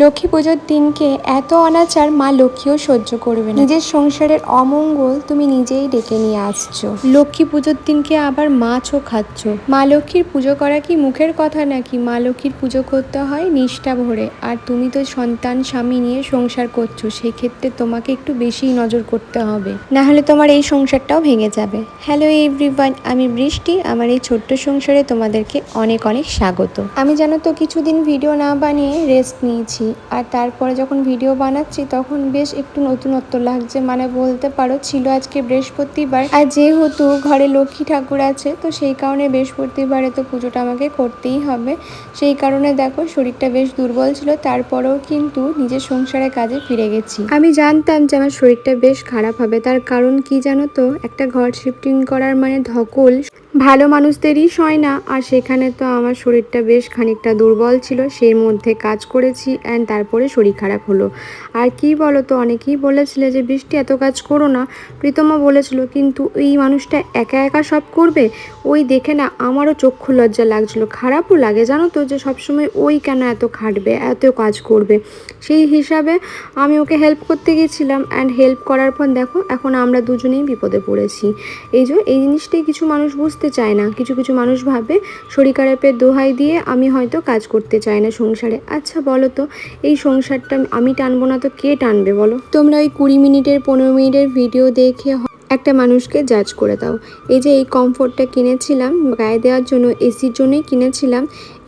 লক্ষ্মী পুজোর দিনকে এত অনাচার মা লক্ষ্মীও সহ্য করবে না। নিজের সংসারের অমঙ্গল তুমি নিজেই ডেকে নিয়ে আসছো। লক্ষ্মী পুজোর দিনকে আবার মাছও খাচ্ছ। মা লক্ষ্মীর পুজো করা কি মুখের কথা নাকি? মা লক্ষ্মীর পুজো করতে হয় নিষ্ঠা ভরে। আর তুমি তো সন্তান স্বামী নিয়ে সংসার করছো, সেই ক্ষেত্রে তোমাকে একটু বেশিই নজর করতে হবে, না হলে তোমার এই সংসারটাও ভেঙে যাবে। হ্যালো এভরিওয়ান, আমি বৃষ্টি। আমার এই ছোট্ট সংসারে তোমাদেরকে অনেক অনেক স্বাগত। আমি জানো তো কিছুদিন ভিডিও না বানিয়ে রেস্ট নিয়েছি, আর তারপরে যখন ভিডিও বানাচ্ছি তখন বেশ একটু নতুনত্ব লাগছে। মানে বলতে পারো ছিল আজকে বৃহস্পতিবার, আর যেহেতু ঘরে লক্ষ্মী ঠাকুর আছে তো সেই কারণে বৃহস্পতিবারে তো পুজোটা আমাকে করতেই হবে। সেই কারণে দেখো শরীরটা বেশ দুর্বল ছিল, তারপরেও কিন্তু নিজের সংসারের কাজে ফিরে গেছি। আমি জানতাম যে আমার শরীরটা বেশ খারাপ হবে, তার কারণ কি জানো তো, একটা ঘর শিফটিং করার মানে ধকল ভালো মানুষদেরই সয় না। আর সেখানে তো আমার শরীরটা বেশ খানিকটা দুর্বল ছিল, সেই মধ্যে কাজ করেছি অ্যান্ড তারপরে শরীর খারাপ হলো। আর কি বলো তো, অনেকেই বলেছিলে যে বৃষ্টি এত কাজ করো না, প্রীতমও বলেছিল, কিন্তু এই মানুষটা একা একা সব করবে ওই দেখে না আমারও চক্ষু লজ্জা লাগছিলো, খারাপও লাগে জানো তো, যে সবসময় ওই কেন এত খাটবে এত কাজ করবে। সেই হিসাবে আমি ওকে হেল্প করতে গেছিলাম, অ্যান্ড হেল্প করার পর দেখো এখন আমরা দুজনেই বিপদে পড়েছি। এই জিনিসটাই কিছু মানুষ বুঝতে চায় না। কিছু কিছু মানুষ ভাবে শরীর খারাপের দোহাই দিয়ে আমি হয়তো কাজ করতে চাই না সংসারে। আচ্ছা বলো তো, এই সংসারটা আমি টানবো না তো কে টানবে বলো? তোমরা ওই 20 মিনিটের 15 মিনিটের ভিডিও দেখে একটা মানুষকে জাজ করে দাও। এই যে এই কমফোর্টটা কিনেছিলাম গায়ে দেওয়ার জন্য, এসির জন্যই কিনেছিলাম,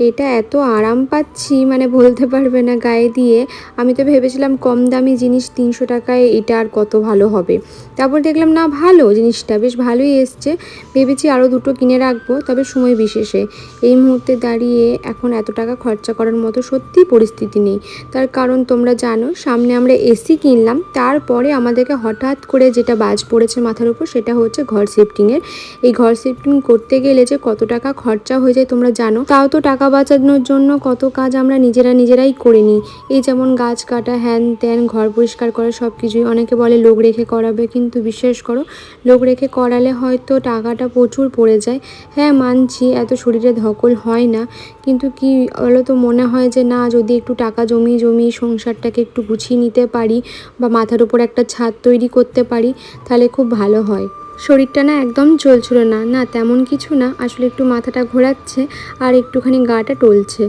এটা এত আরাম পাচ্ছি মানে বলতে পারবে না গায়ে দিয়ে। আমি তো ভেবেছিলাম কম দামি জিনিস 300 টাকায় এটা আর কত ভালো হবে, তারপর দেখলাম না ভালো, জিনিসটা বেশ ভালোই এসছে। ভেবেছি আরও দুটো কিনে রাখবো, তবে সময় বিশেষে। এই মুহূর্তে দাঁড়িয়ে এখন এত টাকা খরচা করার মতো সত্যি পরিস্থিতি নেই। তার কারণ তোমরা জানো সামনে আমরা এসি কিনলাম, তারপরে আমাদেরকে হঠাৎ করে যেটা বাজ পড়েছে মাথার উপর সেটা হচ্ছে ঘর শিফটিংয়ের। এই ঘর শিফটিং করতে গেলে যে কত টাকা খরচা হয়ে যায় তোমরা জানো। তাও তো টাকা বাঁচানোর জন্য কত কাজ আমরা নিজেরাই করে নিই। এই যেমন গাছ কাটা, হ্যান ত্যান, ঘর পরিষ্কার করা, সব কিছুই। অনেকে বলে লোক রেখে করাবে, কিন্তু বিশ্বাস করো লোক রেখে করালে হয়তো টাকাটা প্রচুর পড়ে যায়। হ্যাঁ মানছি এত শরীরে ধকল হয় না, কিন্তু কি বলো তো, মনে হয় যে না যদি একটু টাকা জমিয়ে সংসারটাকে একটু গুছিয়ে নিতে পারি বা মাথার উপর একটা ছাদ তৈরি করতে পারি তাহলে খুব ভালো হয়। শরীরটা না একদম চলছিল না, না তেমন কিছু না, আসলে একটু মাথাটা ঘোরাচ্ছে আর একটুখানি গাটা টলছে।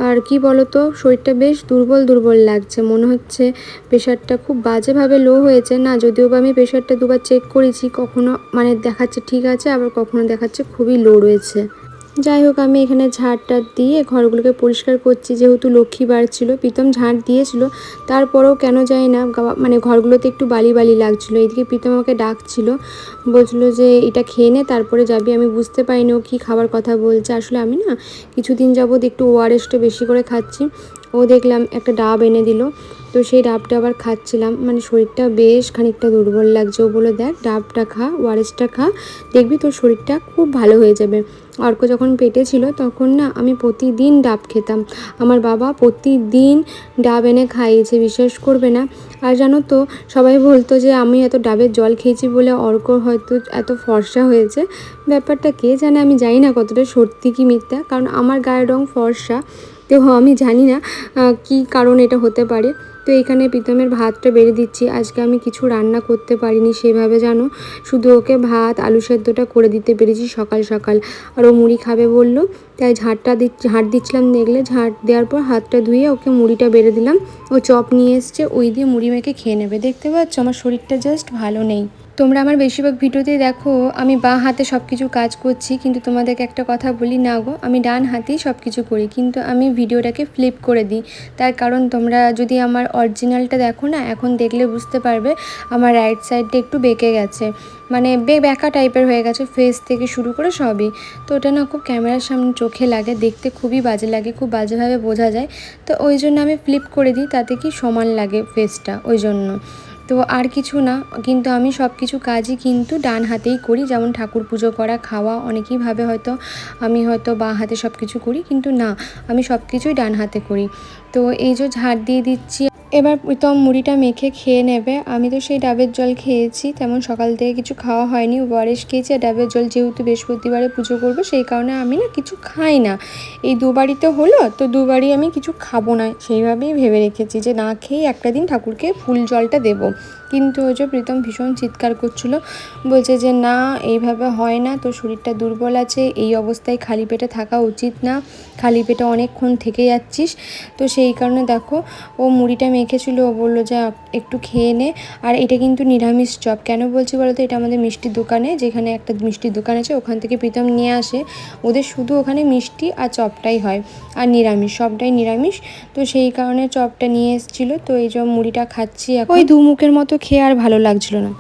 আর কি বলো তো, শরীরটা বেশ দুর্বল লাগছে, মনে হচ্ছে প্রেশারটা খুব বাজেভাবে লো হয়েছে। না যদিও বা আমি প্রেশারটা দুবার চেক করেছি, কখনো মানে দেখাচ্ছে ঠিক আছে, আবার কখনো দেখাচ্ছে খুবই লো রয়েছে। যাই হোক, আমি এখানে ঝাড়টা দিয়ে ঘরগুলোকে পরিষ্কার করছি, যেহেতু লক্ষ্মীবার ছিল। প্রীতম ঝাড় দিয়েছিল, তারপরেও কেন জানি না মানে ঘরগুলোতে একটু বালি লাগছিলো। এইদিকে প্রীতম আমাকে ডাকছিল, বলছিলো যে এটা খেয়ে নে তারপরে যাবি। আমি বুঝতে পারিনি ও কী খাবার কথা বলছে। আসলে আমি না কিছুদিন যাবৎ একটু ওআরএসটা বেশি করে খাচ্ছি। ও দেখলাম একটা ডাব এনে দিল, তো সেই ডাবটা আবার খাচ্ছিলাম। মানে শরীরটা বেশ খানিকটা দুর্বল লাগছে। ও বলে দেখ ডাবটা খা, ওআরএসটা খা, দেখবি তোর শরীরটা খুব ভালো হয়ে যাবে। অর্ক যখন পেটে ছিল তখন না আমি প্রতিদিন ডাব খেতাম, আমার বাবা প্রতিদিন ডাব এনে খাইয়েছে, বিশ্বাস করবে না। আর জানো তো সবাই বলতো যে আমি এত ডাবের জল খেয়েছি বলে অর্ক হয়তো এত ফর্সা হয়েছে। ব্যাপারটা কে জানে, আমি জানি না কতটা সত্যি কি মিথ্যা, কারণ আমার গায়ের রং ফর্সা, তো আমি জানি না কি কারণ এটা হতে পারে। তো এখানে প্রীতমের ভাতটা বেড়ে দিচ্ছি। আজকে আমি কিছু রান্না করতে পারিনি সেভাবে জানো, শুধু ওকে ভাত আলু সেদ্ধটা করে দিতে পেরেছি সকাল সকাল। আর ও মুড়ি খাবে বললো, তাই ঝাঁট দিচ্ছিলাম। দেখলে ঝাঁট দেওয়ার পর হাতটা ধুয়ে ওকে মুড়িটা বেড়ে দিলাম। ও চপ নিয়ে এসছে, ওই দিয়ে মুড়ি মেখে খেয়ে নেবে। দেখতে পাচ্ছ আমার শরীরটা জাস্ট ভালো নেই। তোমরা আমার বেশিরভাগ ভিডিওতেই দেখো আমি বাঁ হাতে সব কিছু কাজ করছি, কিন্তু তোমাদেরকে একটা কথা বলি না গো, আমি ডান হাতেই সব কিছু করি, কিন্তু আমি ভিডিওটাকে ফ্লিপ করে দিই। তার কারণ তোমরা যদি আমার অরিজিনালটা দেখো না, এখন দেখলে বুঝতে পারবে আমার রাইট সাইডটা একটু বেঁকে গেছে, মানে ব্যাকা টাইপের হয়ে গেছে, ফেস থেকে শুরু করে সবই। তো ওটা না খুব ক্যামেরার সামনে চোখে লাগে, দেখতে খুবই বাজে লাগে, খুব বাজেভাবে বোঝা যায়। তো ওই জন্য আমি ফ্লিপ করে দিই, তাতে কি সমান লাগে ফেসটা, ওই জন্য। তো আর কিছু না, কিন্তু আমি সব কিছু কাজই কিন্তু ডান হাতেই করি। যেমন ঠাকুর পুজো করা, খাওয়া, অনেকেই ভাবে হয়তো আমি হয়তো বাঁ হাতে সব কিছু করি, কিন্তু না, আমি সব কিছুই ডান হাতে করি। তো এই যে ঝাড় দিয়ে দিচ্ছি, এবার প্রীতম মুড়িটা মেখে খেয়ে নেবে। আমি তো সেই ডাবের জল খেয়েছি, তেমন সকাল থেকে কিছু খাওয়া হয়নি, ওআরএস খেয়েছি। আর ডাবের জল যেহেতু বৃহস্পতিবারে পুজো করবো সেই কারণে আমি না কিছু খাই না। এই দুবারই তো হলো, তো দুবারই আমি কিছু খাবো না, সেইভাবেই ভেবে রেখেছি যে না খেয়ে একটা দিন ঠাকুরকে ফুল জলটা দেবো। কিন্তু ওই যে প্রীতম ভীষণ চিৎকার করছিলো, বলছে যে না এইভাবে হয় না, তোর শরীরটা দুর্বল আছে, এই অবস্থায় খালি পেটে থাকা উচিত না, খালি পেটে অনেকক্ষণ থেকে যাচ্ছিস। তো সেই কারণে দেখো ও মুড়িটা মেখেছিল, ও বললো যে একটু খেয়ে নে। আর এটা কিন্তু নিরামিষ চপ। কেন বলছি বলো তো, এটা আমাদের মিষ্টির দোকানে, যেখানে একটা মিষ্টির দোকান আছে ওখান থেকে প্রীতম নিয়ে আসে। ওদের শুধু ওখানে মিষ্টি আর চপটাই হয়, আর নিরামিষ, সবটাই নিরামিষ। তো সেই কারণে চপটা নিয়ে এসেছিলো। তো এই যে মুড়িটা খাচ্ছি, ওই দু মুখের মতো খেয়ে আর ভালো লাগছিল না।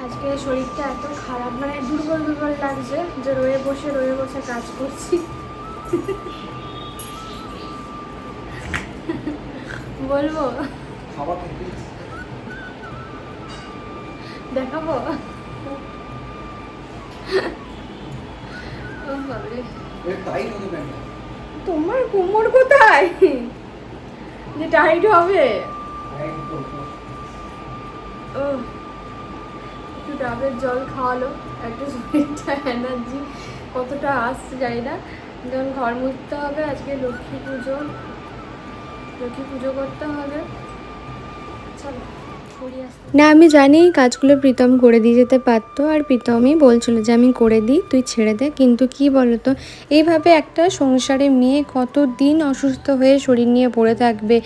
আজকে শরীরটা এত খারাপ, মানে দুর্বল দুর্বল লাগছে যে রয়ে বসে কাজ করছি। বলবো দেখাবো? তোমার কোমর কোথায় যে টাইট হবে? ও একটু ডাবের জল খাওয়ালো, একটু শরীরটা এনার্জি কতটা আসছে জানি না। যখন ঘর মুছতে হবে, আজকে লক্ষ্মী পুজো করতে হবে। চলো না, আমি জানি কাজগুলো প্রীতম করে দিয়ে যেতে পারতো, আর প্রীতমই বলছিল যে আমি করে দিই, তুই ছেড়ে দে। কিন্তু কি বলতো, এইভাবে একটা সংসারে মেয়ে কত দিন অসুস্থ হয়ে শরীর নিয়ে পড়ে থাকবে?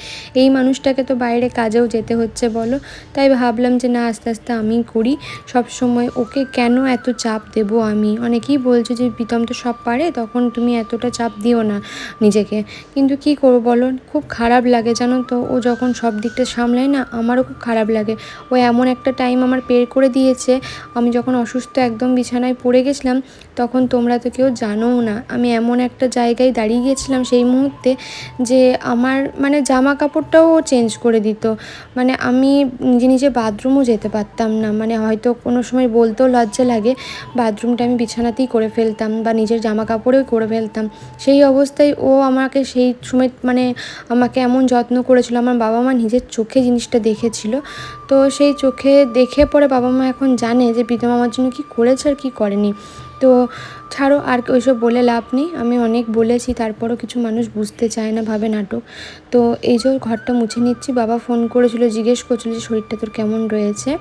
এই মানুষটাকে তো বাইরে কাজেও যেতে হচ্ছে বলো। তাই ভাবলাম যে না, আস্তে আস্তে আমি করি। সব সময় ওকে কেন এত চাপ দেবো আমি? অনেকেই বলছে যে প্রীতম তো সব পারে, তখন তুমি এতটা চাপ দিও না নিজেকে। কিন্তু কি করবো বলো, খুব খারাপ লাগে জানো তো, ও যখন সব দিকটা সামলায় না, আমারও খুব খারাপ লাগে। ও এমন একটা টাইম আমার বের করে দিয়েছে, আমি যখন অসুস্থ একদম বিছানায় পড়ে গেছিলাম, তখন তোমরা তো কেউ জানোও না, আমি এমন একটা জায়গায় দাঁড়িয়ে গিয়েছিলাম সেই মুহূর্তে যে আমার মানে জামা কাপড়টাও চেঞ্জ করে দিত। মানে আমি নিজে বাথরুমও যেতে পারতাম না, মানে হয়তো কোনো সময় বলতেও লজ্জা লাগে, বাথরুমটা আমি বিছানাতেই করে ফেলতাম বা নিজের জামা কাপড়েও করে ফেলতাম। সেই অবস্থায় ও আমাকে সেই সময় মানে আমাকে এমন যত্ন করেছিল, আমার বাবা মা নিজের চোখে জিনিসটা দেখেছিল। তো সেই চোখে দেখে পরে বাবা মা এখন জানে যে প্রীতম আমার জন্য কী করেছে আর কী করেনি। তো ছাড়ো, আর ওইসব বলে লাভ নেই, আমি অনেক বলেছি, তারপরও কিছু মানুষ বুঝতে চায় না, ভাবে নাটক। তো এই যে ঘরটা মুছে নিচ্ছি, বাবা ফোন করেছিল, জিজ্ঞেস করছিল যে শরীরটা তোর কেমন রয়েছে।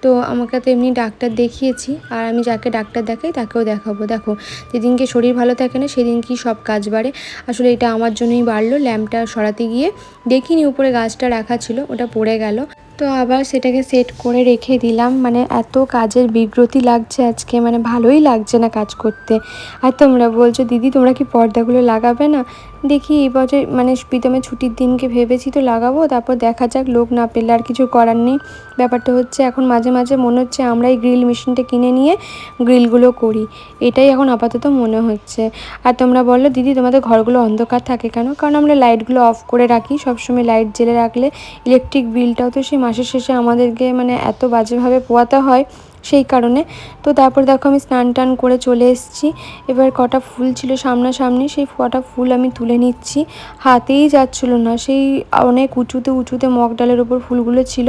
তো আমাকে তো এমনি ডাক্তার দেখিয়েছি, আর আমি যাকে ডাক্তার দেখাই তাকেও দেখাবো। দেখো, যেদিনকে শরীর ভালো থাকে না সেদিনকেই সব কাজ বাড়ে। আসলে এটা আমার জন্যই বাড়লো, ল্যাম্পটা সরাতে গিয়ে দেখিনি উপরে গাছটা রাখা ছিল, ওটা পড়ে গেল। তো আবার সেটাকে সেট করে রেখে দিলাম। মানে এত কাজের বিব্রতি লাগছে আজকে, মানে ভালোই লাগছে না কাজ করতে। আর তোমরা বলছো দিদি তোমরা কি পর্দাগুলো লাগাবে না? দেখি এই বছর মানে প্রীতমের ছুটির দিনকে ভেবেছি তো লাগাবো, তারপর দেখা যাক, লোক না পেলে আর কিছু করার নেই। ব্যাপারটা হচ্ছে এখন মাঝে মাঝে মনে হচ্ছে আমরাই গ্রিল মেশিনটা কিনে নিয়ে গ্রিলগুলো করি, এটাই এখন আপাতত মনে হচ্ছে। আর তোমরা বললো দিদি তোমাদের ঘরগুলো অন্ধকার থাকে কেন? কারণ আমরা লাইটগুলো অফ করে রাখি, সবসময় লাইট জ্বেলে রাখলে ইলেকট্রিক বিলটাও তো সেই মাসের শেষে আমাদেরকে মানে এত বাজেভাবে পোয়াতে হয়, সেই কারণে। তো তারপর দেখো আমি স্নান টান করে চলে এসেছি। এবার কটা ফুল ছিল সামনাসামনি, সেই কটা ফুল আমি তুলে নিচ্ছি, হাতেই যাচ্ছিলো না, সেই অনেক উঁচুতে মগ ডালের ওপর ফুলগুলো ছিল।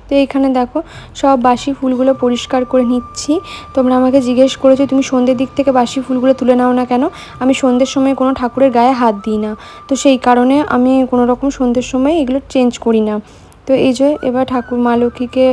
তো এখানে দেখো সব বাসি ফুলগুলো পরিষ্কার করে নিচ্ছি। তোমরা আমাকে জিজ্ঞেস করেছো তুমি সন্ধ্যের দিক থেকে বাসি ফুলগুলো তুলে নাও না কেন? আমি সন্ধ্যের সময় কোনো ঠাকুরের গায়ে হাত দিই না, তো সেই কারণে আমি কোনো রকম সন্ধ্যের সময় এগুলো চেঞ্জ করি না। তো এই যে এবার ঠাকুর মা লক্ষ্মীকে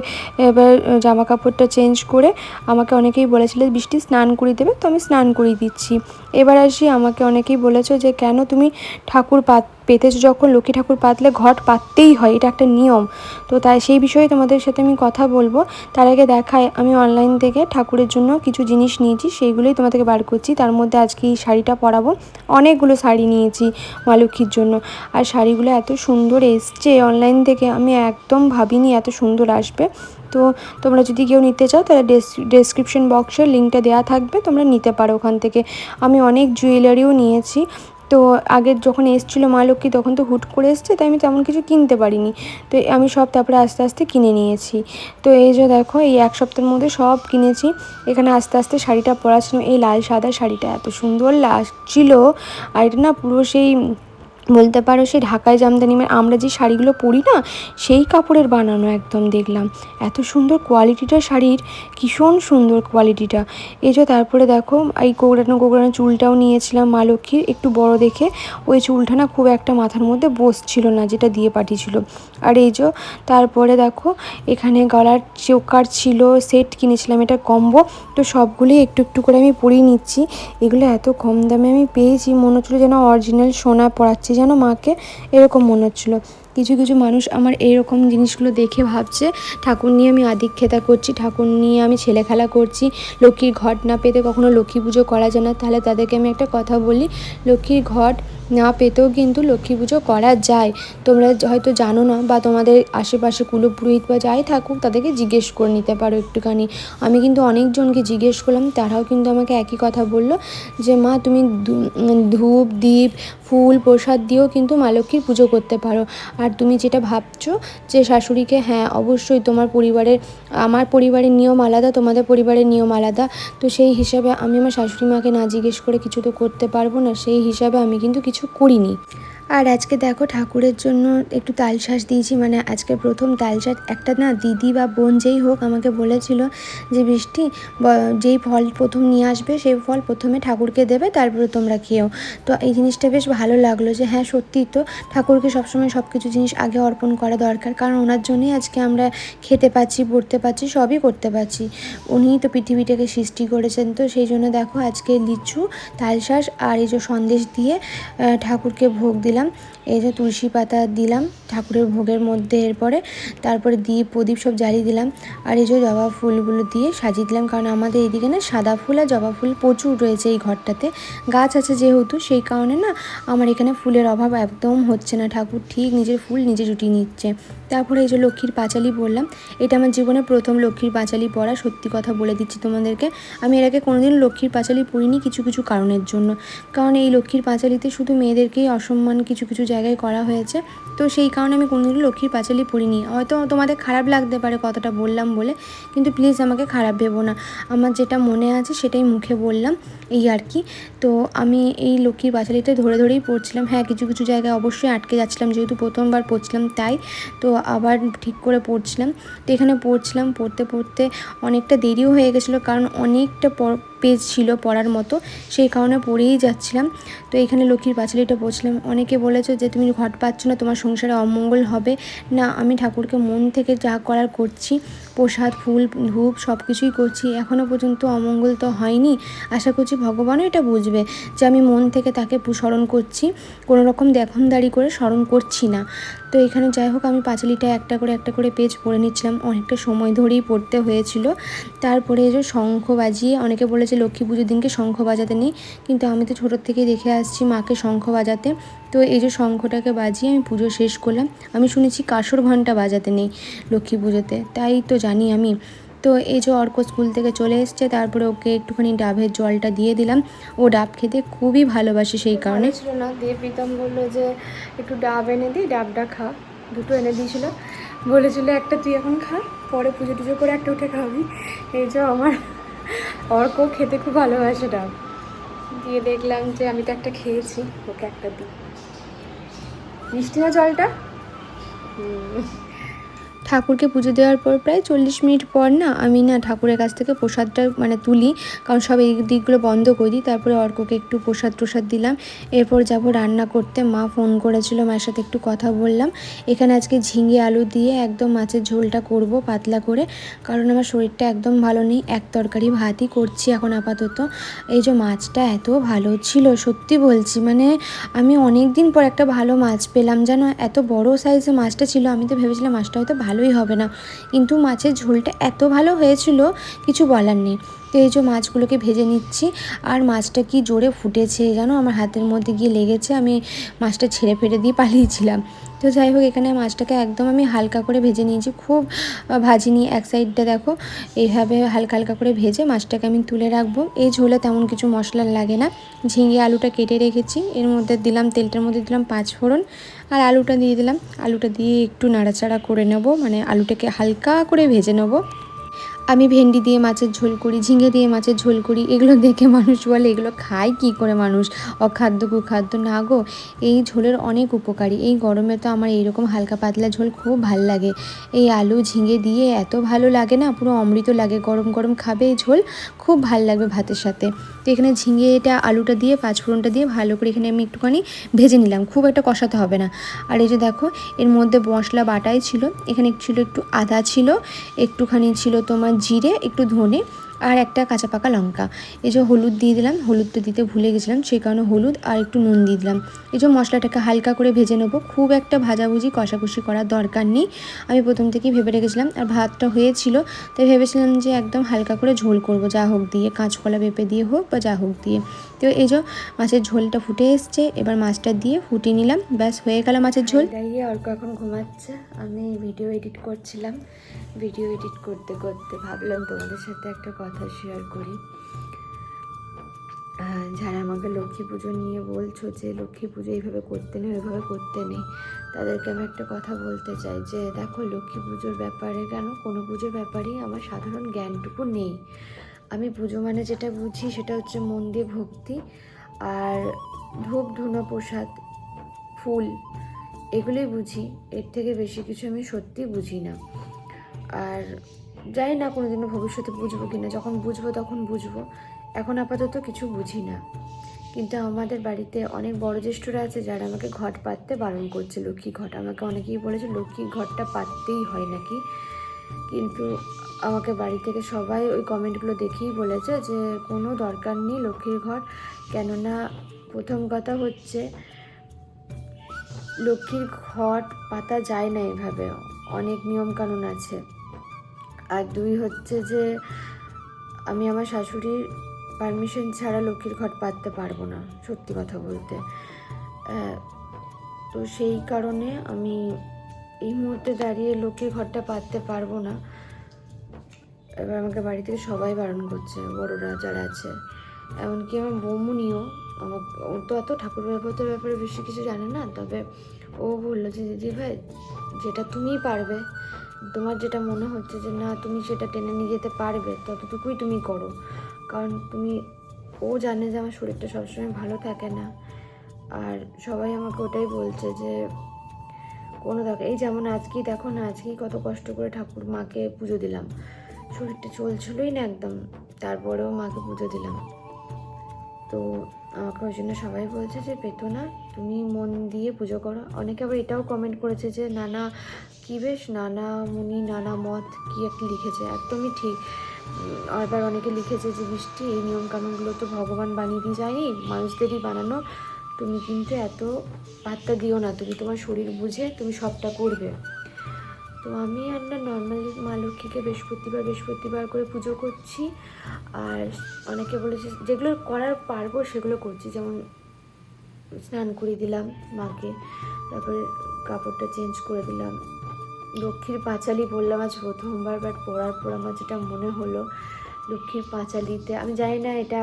এবার জামা কাপড়টা চেঞ্জ করে, আমাকে অনেকেই বলেছিল বৃষ্টি স্নান করিয়ে দেবে, তো আমি স্নান করিয়ে দিচ্ছি। এবার আসি, আমাকে অনেকেই বলেছো যে কেন তুমি ঠাকুর পেতেছো, যখন লক্ষ্মী ঠাকুর পাতলে ঘট পাততেই হয়, এটা একটা নিয়ম। তো তাই সেই বিষয়ে তোমাদের সাথে আমি কথা বলবো। তার আগে দেখায় আমি অনলাইন থেকে ঠাকুরের জন্য কিছু জিনিস নিয়েছি, সেইগুলোই তোমাদেরকে বার করছি। তার মধ্যে আজকে এই শাড়িটা পরাবো, অনেকগুলো শাড়ি নিয়েছি মা লক্ষ্মীর জন্য। আর শাড়িগুলো এত সুন্দর এসছে অনলাইন থেকে, আমি একদম ভাবিনি এত সুন্দর আসবে। তো তোমরা যদি কেউ নিতে চাও তাহলে ডেসক্রিপশন বক্সে লিঙ্কটা দেওয়া থাকবে, তোমরা নিতে পারো ওখান থেকে। আমি অনেক জুয়েলারিও নিয়েছি। তো আগে যখন এসেছিলো মা লক্ষ্মী তখন তো হুট করে এসছে, তাই আমি তেমন কিছু কিনতে পারিনি। তো আমি সব তারপরে আস্তে আস্তে কিনে নিয়েছি। তো এই যে দেখো এই এক সপ্তাহের মধ্যে সব কিনেছি। এখানে আস্তে আস্তে শাড়িটা পরা ছিল, এই লাল সাদা শাড়িটা এত সুন্দর লাগছিল। আর এটা না পুরো সেই বলতে পারো সেই ঢাকায় জামদানি, মানে আমরা যে শাড়িগুলো পরি না সেই কাপড়ের বানানো একদম। দেখলাম এত সুন্দর কোয়ালিটিটা শাড়ির, ভীষণ সুন্দর কোয়ালিটিটা। এই যে তারপরে দেখো এই গোগরানো চুলটাও নিয়েছিলাম মা লক্ষ্মীর, একটু বড় দেখে। ওই চুলটা না খুব একটা মাথার মধ্যে বসছিল না, যেটা দিয়ে পাঠিয়েছিল। আর এই যে তারপরে দেখো এখানে গলার চোকার ছিল, সেট কিনেছিলাম, এটা কম্বো। তো সবগুলোই একটু একটু করে আমি পরিয়ে নিচ্ছি। এগুলো এত কম দামে আমি পেয়েছি, মনে হচ্ছিলো যেন অরিজিনাল সোনা পরাচ্ছি যেন মাকে, এরকম মনে হচ্ছিলো। কিছু কিছু মানুষ আমার এইরকম জিনিসগুলো দেখে ভাবছে ঠাকুর নিয়ে আমি আদিক্ষেতা করছি, ঠাকুর নিয়ে আমি ছেলে খেলা করছি, লক্ষ্মীর ঘট না পেতে কখনো লক্ষ্মী পুজো করা যায় না। তাহলে তাদেরকে আমি একটা কথা বলি, লক্ষ্মীর ঘট না পেতেও কিন্তু লক্ষ্মী পুজো করা যায়। তোমরা হয়তো জানো না, বা তোমাদের আশেপাশে কুলপুরোহিত বা যাই থাকুক তাদেরকে জিজ্ঞেস করে নিতে পারো একটুখানি। আমি কিন্তু অনেকজনকে জিজ্ঞেস করলাম, তারাও কিন্তু আমাকে একই কথা বললো যে মা তুমি ধূপ দীপ ফুল প্রসাদ দিয়েও কিন্তু মা লক্ষ্মীর পুজো করতে পারো। আর তুমি যেটা ভাবছো যে শাশুড়িকে, হ্যাঁ অবশ্যই তোমার পরিবারের, আমার পরিবারের নিয়ম আলাদা, তোমাদের পরিবারের নিয়ম আলাদা। তো সেই হিসাবে আমি আমার শাশুড়ি মাকে না জিজ্ঞেস করে কিছু তো করতে পারবো না, সেই হিসাবে আমি কিন্তু কিছু করিনি। আর আজকে দেখো ঠাকুরের জন্য একটু তালশাঁস দিয়েছি, মানে আজকে প্রথম তালশাঁস। একটা না দিদি বা বোন যেই হোক আমাকে বলেছিল যে বৃষ্টি যেই ফল প্রথম নিয়ে আসবে সেই ফল প্রথমে ঠাকুরকে দেবে, তারপরে তোমরা খেও। তো এই জিনিসটা বেশ ভালো লাগলো যে হ্যাঁ সত্যিই তো, ঠাকুরকে সবসময় সব কিছু জিনিস আগে অর্পণ করা দরকার, কারণ ওনার জন্যই আজকে আমরা খেতে পাচ্ছি, পড়তে পাচ্ছি, সবই করতে পারছি। উনিই তো পৃথিবীটাকে সৃষ্টি করেছেন। তো সেই জন্য দেখো আজকে লিচু, তালশাঁস আর এই যে সন্দেশ দিয়ে ঠাকুরকে ভোগ দিলাম। এই যে তুলসী পাতা দিলাম ঠাকুরের ভোগের মধ্যে, এরপরে তারপরে দীপ প্রদীপ সব জ্বালিয়ে দিলাম। আর এই যে জবা ফুলগুলো দিয়ে সাজিয়ে দিলাম, কারণ আমাদের এইদিকে না সাদা ফুল আর জবা ফুল প্রচুর রয়েছে এই ঘরটাতে, গাছ আছে যেহেতু, সেই কারণে না আমার এখানে ফুলের অভাব একদম হচ্ছে না। ঠাকুর ঠিক নিজের ফুল নিজে জুটিয়ে নিচ্ছে। তারপরে এই যে লক্ষ্মীর পাঁচালি বললাম, এটা আমার জীবনে প্রথম লক্ষ্মীর পাঁচালি পড়া। সত্যি কথা বলে দিচ্ছি তোমাদেরকে, আমি এর আগে কোনোদিন লক্ষ্মীর পাঁচালি পড়িনি, কিছু কিছু কারণের জন্য। কারণ এই লক্ষ্মীর পাঁচালিতে শুধু মেয়েদেরকেই অসম্মান কিছু কিছু জায়গায় করা হয়েছে। তো সেই কারণে আমি কোনোদিনও লক্ষ্মীর পাঁচালি পড়িনি। হয়তো তোমাদের খারাপ লাগতে পারে কথাটা বললাম বলে, কিন্তু প্লিজ আমাকে খারাপ ভেবো না। আমার যেটা মনে আছে সেটাই মুখে বললাম, এই আর কি। তো আমি এই লক্ষ্মীর পাঁচালিটা ধরে ধরেই পড়ছিলাম। হ্যাঁ কিছু কিছু জায়গায় অবশ্যই আটকে যাচ্ছিলাম, যেহেতু প্রথমবার পড়ছিলাম তাই। তো আবার ঠিক করে পড়ছিলাম। তো এখানে পড়ছিলাম, পড়তে পড়তে অনেকটা দেরিও হয়ে গেছিলো, কারণ অনেকটা পেজ ছিল পড়ার মতো, সেই কারণে পড়েই যাচ্ছিলাম। তো এখানে লক্ষ্মীর পাঁচালিটা পড়ছিলাম। অনেকে বলেছে যে তুমি ঘট পাচ্ছ না, তোমার সংসারে অমঙ্গল হবে। না, আমি ঠাকুরকে মন থেকে যা করার করছি, প্রসাদ ফুল ধূপ সব কিছুই করছি, এখনও পর্যন্ত অমঙ্গল তো হয়নি। আশা করছি ভগবানও এটা বুঝবে যে আমি মন থেকে তাকে স্মরণ করছি, কোনো রকম দেখনদারি করে স্মরণ করছি না। তো এখানে যাই হোক আমি পাঁচালিটা একটা করে পেজ পড়ে নিচ্ছিলাম, অনেকটা সময় ধরেই পড়তে হয়েছিল। তারপরে এই যে শঙ্খ বাজিয়ে, অনেকে বলেছে লক্ষ্মী পুজোর দিনকে শঙ্খ বাজাতে নেই, কিন্তু আমি তো ছোটোর থেকেই দেখে আসছি মাকে শঙ্খ বাজাতে। তো এই যে শঙ্খটাকে বাজিয়ে আমি পুজো শেষ করলাম। আমি শুনেছি কাঁসর ঘণ্টা বাজাতে নেই লক্ষ্মী পুজোতে, তাই তো জানি আমি। তো এই যে অর্ক স্কুল থেকে চলে এসছে, তারপরে ওকে একটুখানি ডাবের জলটা দিয়ে দিলাম। ও ডাব খেতে খুবই ভালোবাসে, সেই কারণে ছিল না দিয়ে প্রীতম বললো যে একটু ডাব এনে দিই, ডাবটা খা। দুটো এনে দিয়েছিল, বলেছিল একটা তুই এখন খা, পরে পুজো টুজো করে একটা উঠে খাবি। এই যে আমার অর্ক খেতে খুব ভালোবাসে ডাব, দিয়ে দেখলাম যে আমি তো একটা খেয়েছি, ওকে একটা দিই। মিষ্টি না জলটা? ঠাকুরকে পুজো দেওয়ার পর প্রায় 40 মিনিট পর না আমি না ঠাকুরের কাছ থেকে প্রসাদটা মানে তুলি, কারণ সব এই দিকগুলো বন্ধ করে দিই। তারপরে অর্ককে একটু প্রসাদ দিলাম। এরপর যাব রান্না করতে। মা ফোন করেছিল, মায়ের সাথে একটু কথা বললাম। এখানে আজকে ঝিঙে আলু দিয়ে একদম মাছের ঝোলটা করব পাতলা করে, কারণ আমার শরীরটা একদম ভালো নেই। এক তরকারি ভাতই করছি এখন আপাতত। এই যে মাছটা এত ভালো ছিল, সত্যি বলছি, মানে আমি অনেক দিন পর একটা ভালো মাছ পেলাম জানো। এত বড় সাইজের মাছটা ছিল, আমি তো ভেবেছিলাম মাছটা হয়তো ভালোই হবে না, কিন্তু মাছের ঝোলটা এত ভালো হয়েছিল কিছু বলার নেই। তো এই যে মাছগুলোকে ভেজে নিচ্ছি, আর মাছটা কি জোরে ফুটেছে জানো, আমার হাতের মধ্যে গিয়ে লেগেছে, আমি মাছটা ছেড়ে ফেলে দিয়ে পালিয়েছিলাম। তো যাই হোক এখানে মাছটাকে একদম আমি হালকা করে ভেজে নিয়েছি, খুব ভাজিনি। এক সাইডটা দেখো এইভাবে হালকা হালকা করে ভেজে মাছটাকে আমি তুলে রাখবো। এই ঝোলে তেমন কিছু মশলা লাগে না। ঝিঙে আলুটা কেটে রেখেছি, এর মধ্যে দিলাম, তেলটার মধ্যে দিলাম 5 ফোড়ন, আর আলুটা দিয়ে দিলাম। আলুটা দিয়ে একটু নাড়াচাড়া করে নেব, মানে আলুটাকে হালকা করে ভেজে নেব। আমি ভেন্ডি দিয়ে মাছের ঝোল করি, ঝিঙে দিয়ে মাছের ঝোল করি। এগুলো দেখে মানুষ বলে এগুলো খায় কী করে মানুষ, অখাদ্য কুখাদ্য। না গো, এই ঝোলের অনেক উপকারী। এই গরমে তো আমার এইরকম হালকা পাতলা ঝোল খুব ভাল লাগে। এই আলু ঝিঙে দিয়ে এত ভালো লাগে না, পুরো অমৃত লাগে। গরম গরম খাবে এই ঝোল, খুব ভাল লাগবে ভাতের সাথে। তো এখানে ঝিঙেটা আলুটা দিয়ে পাঁচফোড়নটা দিয়ে ভালো করে এখানে আমি একটুখানি ভেজে নিলাম, খুব একটা কষাতে হবে না। আর এই যে দেখো, এর মধ্যে মশলা বাটাই ছিল। এখানে ছিল একটু আদা ছিল, একটুখানি ছিল তোমার জিরে, একটু ধনে, আর একটা কাঁচা পাকা লঙ্কা। এই যে হলুদ দিয়ে দিলাম, হলুদটা দিতে ভুলে গেছিলাম, সেই কারণে হলুদ আর একটু নুন দিয়ে দিলাম। এই যে মশলাটাকে হালকা করে ভেজে নেবো, খুব একটা ভাজাভুজি কষাকষি করার দরকার নেই। আমি প্রথম থেকেই ভেবে রেখেছিলাম। আর ভাতটা হয়েছিল, তাই ভেবেছিলাম যে একদম হালকা করে ঝোল করব, যা হোক দিয়ে, কাঁচকলা পেঁপে দিয়ে হোক বা যা হোক দিয়ে। তো এই যে মাছের ঝোলটা ফুটে এসছে, এবার মাছটা দিয়ে ফুটিয়ে নিলাম, ব্যাস হয়ে গেল মাছের ঝোল। দাঁড়িয়ে অর্ক এখন ঘুমাচ্ছে, আমি ভিডিও এডিট করছিলাম। ভিডিও এডিট করতে করতে ভাবলাম তোমাদের সাথে একটা কথা শেয়ার করি। যারা আমাকে লক্ষ্মী পুজো নিয়ে বলছো যে লক্ষ্মী পুজো এইভাবে করতে নেই, ওইভাবে করতে নেই, তাদেরকে আমি একটা কথা বলতে চাই যে দেখো, লক্ষ্মী পুজোর ব্যাপারে কেন, কোনো পুজোর ব্যাপারেই আমার সাধারণ জ্ঞানটুকু নেই। আমি পুজো মানে যেটা বুঝি সেটা হচ্ছে মন দিয়ে ভক্তি আর ধূপ ধুনো প্রসাদ ফুল, এগুলোই বুঝি। এর থেকে বেশি কিছু আমি সত্যি বুঝি না। আর জানি না কোনোদিনও ভবিষ্যতে বুঝবো কিনা, যখন বুঝবো তখন বুঝবো। এখন আপাতত কিছু বুঝি না। কিন্তু আমাদের বাড়িতে অনেক বয়োজ্যেষ্ঠরা আছে যারা আমাকে ঘট পাততে বারণ করছে, লক্ষ্মী ঘট। আমাকে অনেকেই বলেছে লক্ষ্মী ঘটটা পাততেই হয় নাকি, কিন্তু আমাকে বাড়ি থেকে সবাই ওই কমেন্টগুলো দেখেই বলেছে যে কোনো দরকার নেই লক্ষ্মীর ঘট। কেননা প্রথম কথা হচ্ছে, লক্ষ্মীর ঘট পাতা যায় না এভাবে, অনেক নিয়মকানুন আছে। আর দুই হচ্ছে যে আমি আমার শাশুড়ির পারমিশন ছাড়া লক্ষ্মীর ঘট পাততে পারবো না, সত্যি কথা বলতে। তো সেই কারণে আমি এই মুহূর্তে দাঁড়িয়ে লক্ষ্মীর ঘরটা পাততে পারবো না। এবার আমাকে বাড়ি থেকে সবাই বারণ করছে, বড়রা যারা আছে, এমনকি আমার বৌমনিও। ও তো এত ঠাকুর ব্যাপারে বেশি কিছু জানে না, তবে ও বললো যে দিদি ভাই, যেটা তুমিই পারবে, তোমার যেটা মনে হচ্ছে যে না তুমি সেটা টেনে নিয়ে যেতে পারবে, ততটুকুই তুমি করো। কারণ ও জানে যে আমার শরীরটা সবসময় ভালো থাকে না। আর সবাই আমাকে ওটাই বলছে যে কোনো দরকার, এই যেমন আজকেই দেখো না, আজকেই কত কষ্ট করে ঠাকুর মাকে পুজো দিলাম, শরীরটা চলছিলই না একদম, তারপরেও মাকে পুজো দিলাম। তো আমাকে ওই জন্য সবাই বলছে যে পেতো না, তুমি মন দিয়ে পুজো করো। অনেকে আবার এটাও কমেন্ট করেছে যে নানা কী বেশ, নানা মুনি নানা মত কী একটা লিখেছে, একদমই ঠিক। আবার অনেকে লিখেছে যে বৃষ্টি, এই নিয়মকানুনগুলো তো ভগবান বানিয়ে দিয়ে যায়নি, মানুষদেরই বানানো, তুমি কিন্তু এত পাত্তা দিও না, তুমি তোমার শরীর বুঝে তুমি সবটা করবে। তো আমি আমরা নর্মালি মা লক্ষ্মীকে বৃহস্পতিবার করে পুজো করছি। আর অনেকে বলেছে যেগুলো করার পারবো সেগুলো করছি, যেমন স্নান করিয়ে দিলাম মাকে, তারপরে কাপড়টা চেঞ্জ করে দিলাম, লক্ষ্মীর পাঁচালি পরলাম আজ প্রথমবার। বাট পরার পর আমার যেটা মনে হলো, লক্ষ্মীর পাঁচালিতে, আমি জানি না এটা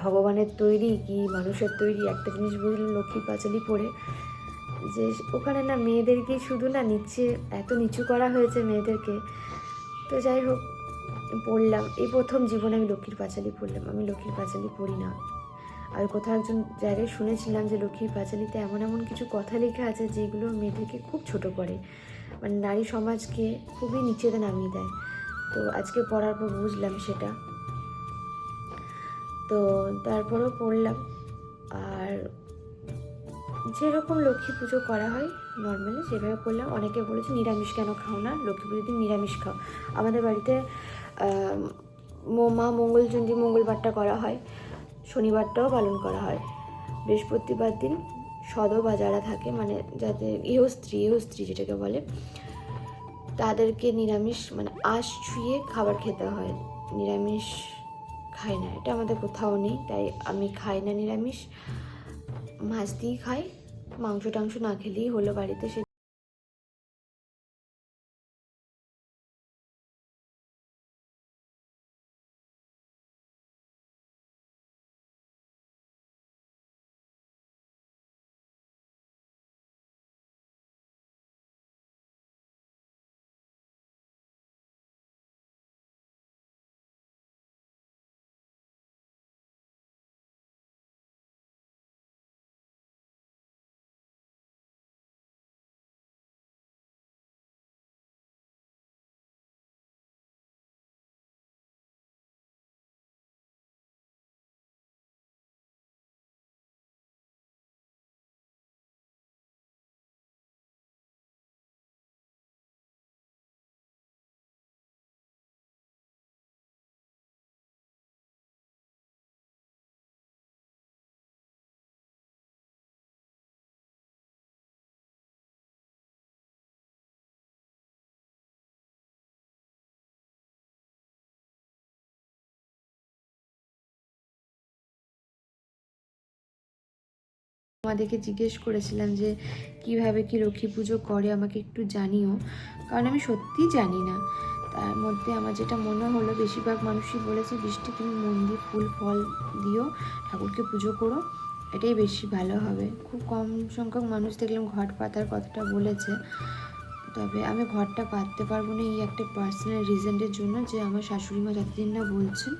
ভগবানের তৈরি কি মানুষের তৈরি, একটা জিনিস বুঝলাম লক্ষ্মীর পাঁচালি পরে, যে ওখানে না মেয়েদেরকে শুধু না নিচে এত নিচু করা হয়েছে মেয়েদেরকে। তো যাই হোক, পড়লাম, এই প্রথম জীবনে আমি লক্ষ্মীর পাঁচালি পড়লাম। আমি লক্ষ্মীর পাঁচালি পড়ি না। আর কোথাও একজন জায়গায় শুনেছিলাম যে লক্ষ্মীর পাঁচালিতে এমন এমন কিছু কথা লেখা আছে যেগুলো মেয়েদেরকে খুব ছোট করে, মানে নারী সমাজকে খুবই নিচেতে নামিয়ে দেয়। তো আজকে পড়ার পর বুঝলাম সেটা। তো তারপরেও পড়লাম। আর যেরকম লক্ষ্মী পুজো করা হয় নর্মালি সেভাবে করলাম। অনেকে বলেছে নিরামিষ কেন খাও না, লক্ষ্মী পুজোর দিন নিরামিষ খাও। আমাদের বাড়িতে মা মঙ্গলচণ্ডী মঙ্গলবারটা করা হয়, শনিবারটাও পালন করা হয়। বৃহস্পতিবার দিন সদবা যারা থাকে, মানে যাদের ইহস্ত্রী যেটাকে বলে, তাদেরকে নিরামিষ মানে আঁশ ছুঁয়ে খাবার খেতে হয়, নিরামিষ খাই না। এটা আমাদের কোথাও নেই, তাই আমি খাই না নিরামিষ, মাছ দিয়েই খাই। মাংস টাংস না খেলেই হলো বাড়িতে। সে আমাদেরকে জিজ্ঞেস করেছিলাম যে কিভাবে কি লক্ষ্মী পুজো করে, আমাকে একটু জানিও, কারণ আমি সত্যিই জানি না। তার মধ্যে আমার যেটা মনে হলো, বেশিরভাগ মানুষই বলেছে বৃষ্টি তুমি মন দিয়ে ফুল ফল দিও, ঠাকুরকে পুজো করো, এটাই বেশি ভালো হবে। খুব কম সংখ্যক মানুষ দেখলাম ঘট পাতার কথাটা বলেছে। তবে আমি ঘরটা পাততে পারবো না এই একটা পার্সোনাল রিজনের জন্য, যে আমার শাশুড়ি মা যতদিন না বলছেন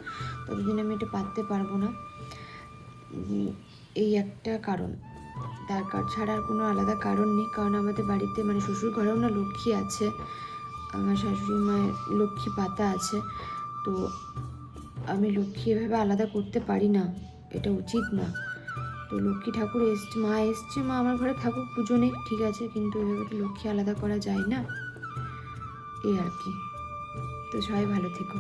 ততদিন আমি এটা পাততে পারবো না, এই একটা কারণ। তার ছাড়া আর কোনো আলাদা কারণ নেই। কারণ আমাদের বাড়িতে মানে শ্বশুর ঘরেও না লক্ষ্মী আছে, আমার শাশুড়ি মায়ের লক্ষ্মী পাতা আছে, তো আমি লক্ষ্মী এভাবে আলাদা করতে পারি না, এটা উচিত না। তো লক্ষ্মী ঠাকুর এসছে, মা আমার ঘরে থাকুক, পুজো নেই, ঠিক আছে, কিন্তু এভাবে তো লক্ষ্মী আলাদা করা যায় না, এই আর কি। তো সবাই ভালো থেকো।